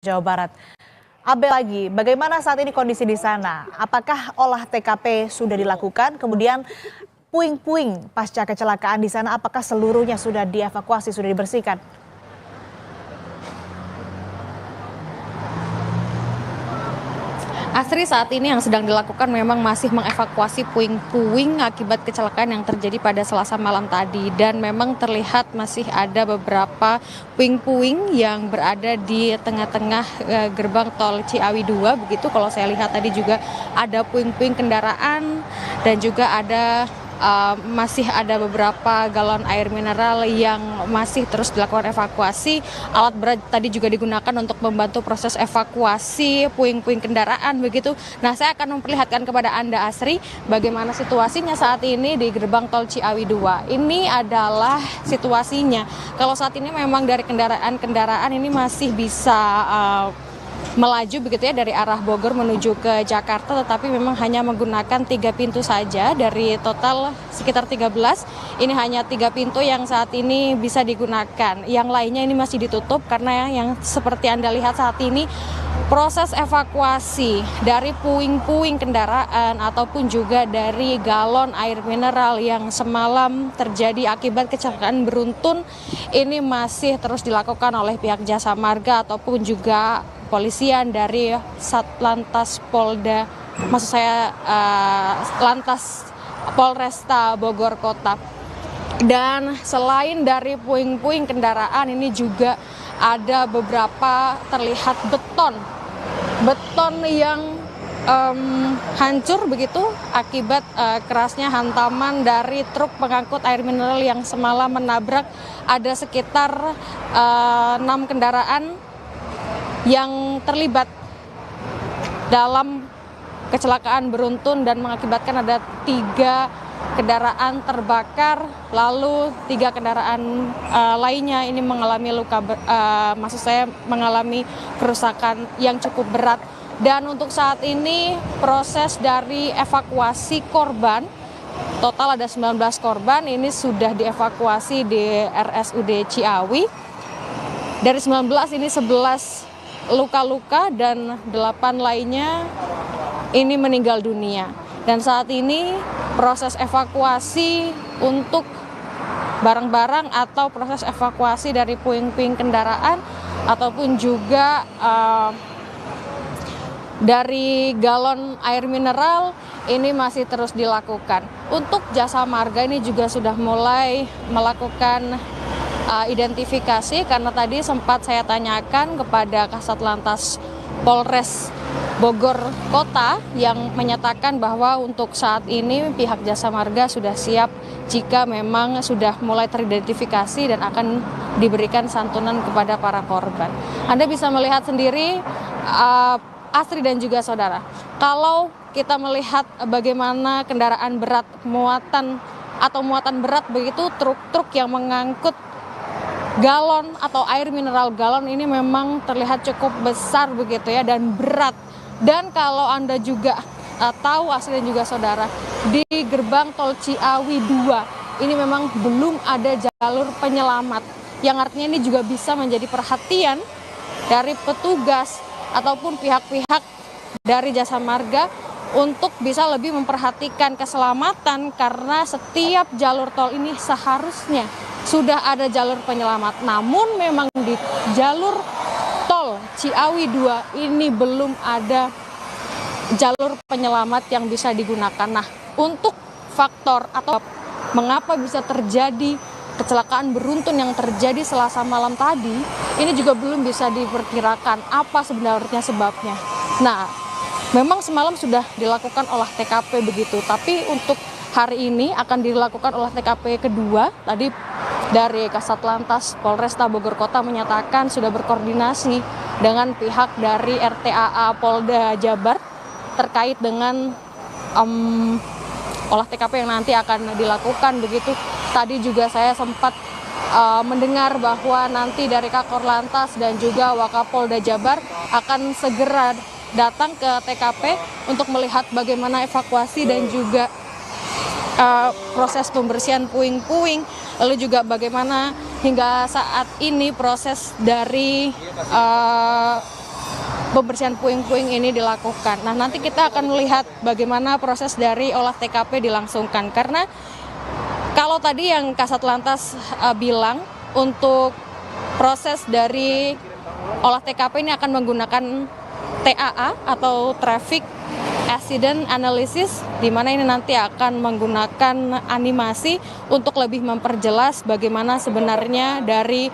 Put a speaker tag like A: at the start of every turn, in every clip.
A: Jawa Barat. Abel lagi, bagaimana saat ini kondisi di sana? Apakah olah TKP sudah dilakukan? Kemudian puing-puing pasca kecelakaan di sana, apakah seluruhnya sudah dievakuasi, sudah dibersihkan?
B: Asri, saat ini yang sedang dilakukan memang masih mengevakuasi puing-puing akibat kecelakaan yang terjadi pada Selasa malam tadi, dan memang terlihat masih ada beberapa puing-puing yang berada di tengah-tengah gerbang tol Ciawi 2 begitu. Kalau saya lihat tadi juga ada puing-puing kendaraan dan juga masih ada beberapa galon air mineral yang masih terus dilakukan evakuasi. Alat berat tadi juga digunakan untuk membantu proses evakuasi puing-puing kendaraan begitu. Nah, saya akan memperlihatkan kepada Anda, Asri, bagaimana situasinya saat ini di gerbang tol Ciawi 2. Ini adalah situasinya. Kalau saat ini memang dari kendaraan ini masih bisa melaju begitu ya dari arah Bogor menuju ke Jakarta, tetapi memang hanya menggunakan 3 pintu saja dari total sekitar 13. Ini hanya 3 pintu yang saat ini bisa digunakan. Yang lainnya ini masih ditutup karena yang seperti Anda lihat saat ini proses evakuasi dari puing-puing kendaraan ataupun juga dari galon air mineral yang semalam terjadi akibat kecelakaan beruntun ini masih terus dilakukan oleh pihak Jasa Marga ataupun juga polisian dari Satlantas Polda, maksud saya Lantas Polresta Bogor Kota. Dan selain dari puing-puing kendaraan ini juga ada beberapa terlihat beton yang hancur begitu akibat kerasnya hantaman dari truk pengangkut air mineral yang semalam menabrak. Ada sekitar 6 kendaraan yang terlibat dalam kecelakaan beruntun dan mengakibatkan ada 3 kendaraan terbakar, lalu 3 kendaraan lainnya ini mengalami mengalami kerusakan yang cukup berat. Dan untuk saat ini proses dari evakuasi korban, total ada 19 korban, ini sudah dievakuasi di RSUD Ciawi. Dari 19 ini 11 luka-luka dan 8 lainnya ini meninggal dunia. Dan saat ini proses evakuasi untuk barang-barang atau proses evakuasi dari puing-puing kendaraan ataupun juga dari galon air mineral ini masih terus dilakukan. Untuk Jasa Marga ini juga sudah mulai melakukan identifikasi, karena tadi sempat saya tanyakan kepada Kasat Lantas Polres Bogor Kota yang menyatakan bahwa untuk saat ini pihak Jasa Marga sudah siap jika memang sudah mulai teridentifikasi dan akan diberikan santunan kepada para korban. Anda bisa melihat sendiri, Asri dan juga saudara, kalau kita melihat bagaimana kendaraan berat muatan berat begitu, truk-truk yang mengangkut galon atau air mineral galon ini memang terlihat cukup besar begitu ya, dan berat. Dan kalau Anda juga tahu, Asri dan juga saudara, di gerbang tol Ciawi 2 ini memang belum ada jalur penyelamat, yang artinya ini juga bisa menjadi perhatian dari petugas ataupun pihak-pihak dari Jasa Marga untuk bisa lebih memperhatikan keselamatan, karena setiap jalur tol ini seharusnya sudah ada jalur penyelamat. Namun memang di jalur tol Ciawi 2 ini belum ada jalur penyelamat yang bisa digunakan. Nah, untuk faktor atau mengapa bisa terjadi kecelakaan beruntun yang terjadi Selasa malam tadi, ini juga belum bisa diperkirakan apa sebenarnya sebabnya. Nah, memang semalam sudah dilakukan olah TKP begitu, tapi untuk hari ini akan dilakukan olah TKP kedua. Tadi dari Kasat Lantas Polresta Bogor Kota menyatakan sudah berkoordinasi dengan pihak dari RTAA Polda Jabar terkait dengan olah TKP yang nanti akan dilakukan begitu. Tadi juga saya sempat mendengar bahwa nanti dari Kakor Lantas dan juga Wakapolda Jabar akan segera datang ke TKP untuk melihat bagaimana evakuasi dan juga proses pembersihan puing-puing, lalu juga bagaimana hingga saat ini proses dari pembersihan puing-puing ini dilakukan. Nah, nanti kita akan melihat bagaimana proses dari olah TKP dilangsungkan. Karena kalau tadi yang Kasat Lantas bilang untuk proses dari olah TKP ini akan menggunakan TAA atau Traffic Accident Analysis, di mana ini nanti akan menggunakan animasi untuk lebih memperjelas bagaimana sebenarnya dari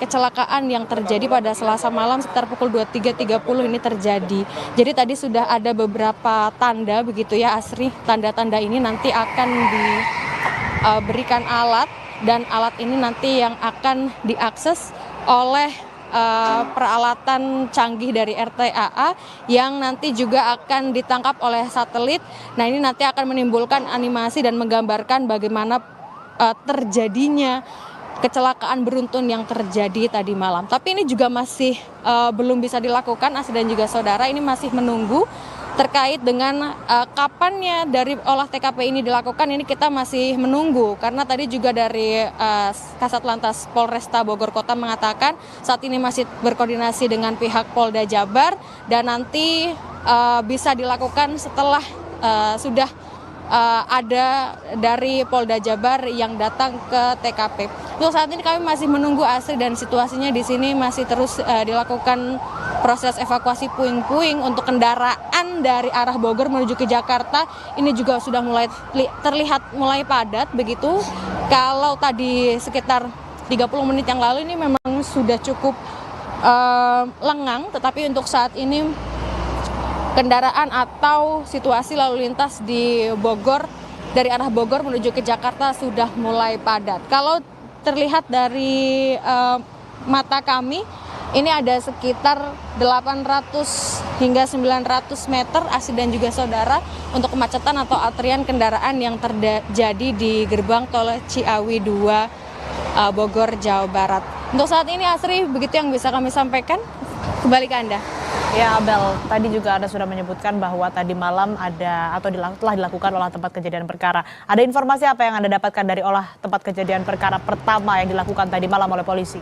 B: kecelakaan yang terjadi pada Selasa malam sekitar pukul 23.30 ini terjadi. Jadi tadi sudah ada beberapa tanda begitu ya Asri, tanda-tanda ini nanti akan diberikan alat, dan alat ini nanti yang akan diakses oleh peralatan canggih dari RTAA yang nanti juga akan ditangkap oleh satelit. Nah, ini nanti akan menimbulkan animasi dan menggambarkan bagaimana terjadinya kecelakaan beruntun yang terjadi tadi malam. Tapi ini juga masih belum bisa dilakukan, Asri dan juga saudara, ini masih menunggu terkait dengan kapannya dari olah TKP ini dilakukan. Ini kita masih menunggu karena tadi juga dari Kasat Lantas Polresta Bogor Kota mengatakan saat ini masih berkoordinasi dengan pihak Polda Jabar dan nanti bisa dilakukan setelah sudah ada dari Polda Jabar yang datang ke TKP. Untuk saat ini kami masih menunggu Asri, dan situasinya di sini masih terus dilakukan proses evakuasi puing-puing untuk kendaraan dari arah Bogor menuju ke Jakarta. Ini juga sudah mulai terlihat mulai padat begitu. Kalau tadi sekitar 30 menit yang lalu ini memang sudah cukup lengang, tetapi untuk saat ini kendaraan atau situasi lalu lintas di Bogor dari arah Bogor menuju ke Jakarta sudah mulai padat. Kalau terlihat dari mata kami, ini ada sekitar 800 hingga 900 meter Asri dan juga saudara untuk kemacetan atau antrian kendaraan yang terjadi di gerbang tol Ciawi 2 Bogor, Jawa Barat. Untuk saat ini Asri, begitu yang bisa kami sampaikan. Kembali ke Anda.
A: Ya Abel, tadi juga Anda sudah menyebutkan bahwa tadi malam ada atau telah dilakukan olah tempat kejadian perkara. Ada informasi apa yang Anda dapatkan dari olah tempat kejadian perkara pertama yang dilakukan tadi malam oleh polisi?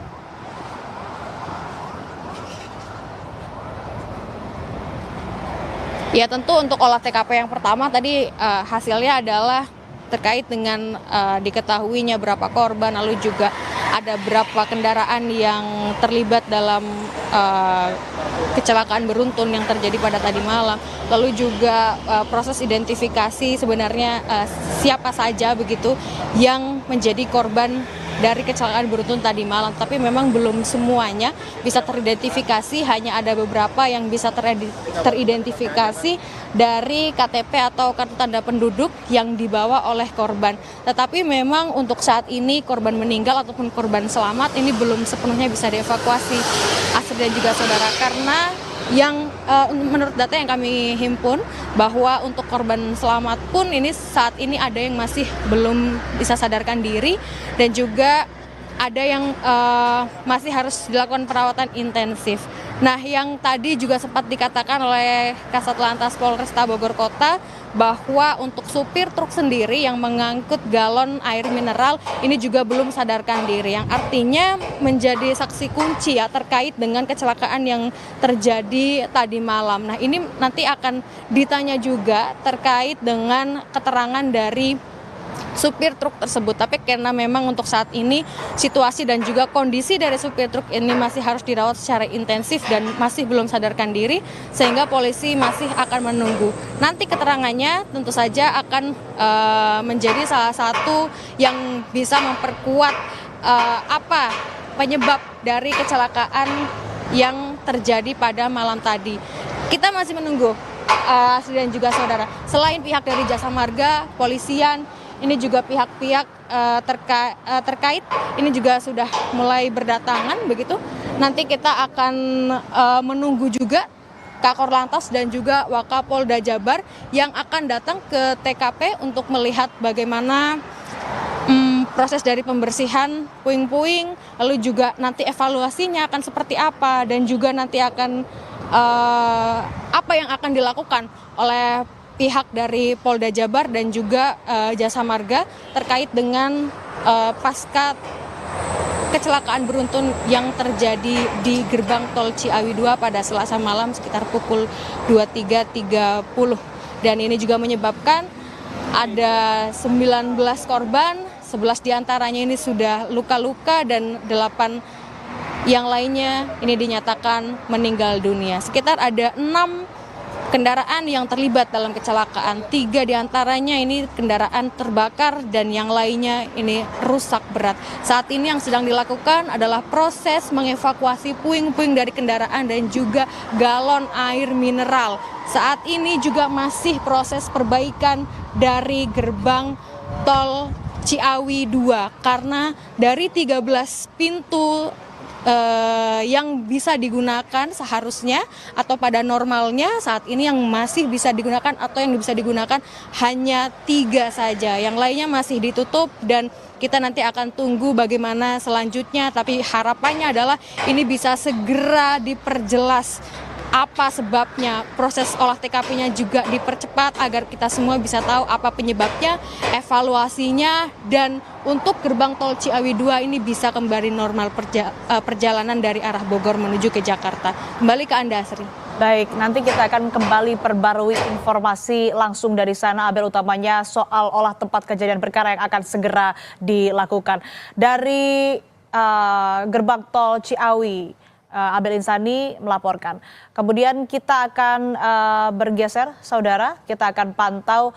B: Ya, tentu untuk olah TKP yang pertama tadi hasilnya adalah terkait dengan diketahuinya berapa korban, lalu juga ada berapa kendaraan yang terlibat dalam kecelakaan beruntun yang terjadi pada tadi malam. Lalu juga proses identifikasi sebenarnya siapa saja begitu yang menjadi korban dari kecelakaan beruntun tadi malam. Tapi memang belum semuanya bisa teridentifikasi, hanya ada beberapa yang bisa teridentifikasi dari KTP atau kartu tanda penduduk yang dibawa oleh korban. Tetapi memang untuk saat ini korban meninggal ataupun korban selamat ini belum sepenuhnya bisa dievakuasi, Asri dan juga saudara, karena yang menurut data yang kami himpun bahwa untuk korban selamat pun ini saat ini ada yang masih belum bisa sadarkan diri dan juga ada yang masih harus dilakukan perawatan intensif. Nah, yang tadi juga sempat dikatakan oleh Kasat Lantas Polresta Bogor Kota bahwa untuk supir truk sendiri yang mengangkut galon air mineral ini juga belum sadarkan diri, yang artinya menjadi saksi kunci ya terkait dengan kecelakaan yang terjadi tadi malam. Nah, ini nanti akan ditanya juga terkait dengan keterangan dari supir truk tersebut. Tapi karena memang untuk saat ini situasi dan juga kondisi dari supir truk ini masih harus dirawat secara intensif dan masih belum sadarkan diri, sehingga polisi masih akan menunggu. Nanti keterangannya tentu saja akan menjadi salah satu yang bisa memperkuat apa penyebab dari kecelakaan yang terjadi pada malam tadi. Kita masih menunggu, Asri dan juga saudara. Selain pihak dari Jasa Marga, polisian, ini juga pihak-pihak terkait ini juga sudah mulai berdatangan begitu. Nanti kita akan menunggu juga Kakor Lantas dan juga Wakapolda Jabar yang akan datang ke TKP untuk melihat bagaimana proses dari pembersihan puing-puing, lalu juga nanti evaluasinya akan seperti apa, dan juga nanti akan apa yang akan dilakukan oleh pihak dari Polda Jabar dan juga Jasa Marga terkait dengan pasca kecelakaan beruntun yang terjadi di gerbang tol Ciawi 2 pada Selasa malam sekitar pukul 23.30. Dan ini juga menyebabkan ada 19 korban, 11 diantaranya ini sudah luka-luka dan 8 yang lainnya ini dinyatakan meninggal dunia. Sekitar ada 6 kendaraan yang terlibat dalam kecelakaan. 3 diantaranya ini kendaraan terbakar dan yang lainnya ini rusak berat. Saat ini yang sedang dilakukan adalah proses mengevakuasi puing-puing dari kendaraan dan juga galon air mineral. Saat ini juga masih proses perbaikan dari gerbang tol Ciawi 2 karena dari 13 pintu yang bisa digunakan seharusnya atau pada normalnya saat ini yang masih bisa digunakan atau yang bisa digunakan hanya 3 saja. Yang lainnya masih ditutup dan kita nanti akan tunggu bagaimana selanjutnya. Tapi harapannya adalah ini bisa segera diperjelas apa sebabnya, proses olah TKP-nya juga dipercepat agar kita semua bisa tahu apa penyebabnya, evaluasinya, dan untuk gerbang tol Ciawi 2 ini bisa kembali normal perjalanan dari arah Bogor menuju ke Jakarta. Kembali ke Anda, Sri.
A: Baik, nanti kita akan kembali perbarui informasi langsung dari sana, Abel, utamanya soal olah tempat kejadian perkara yang akan segera dilakukan. Dari gerbang tol Ciawi, Abel Insani melaporkan. Kemudian kita akan bergeser, saudara, kita akan pantau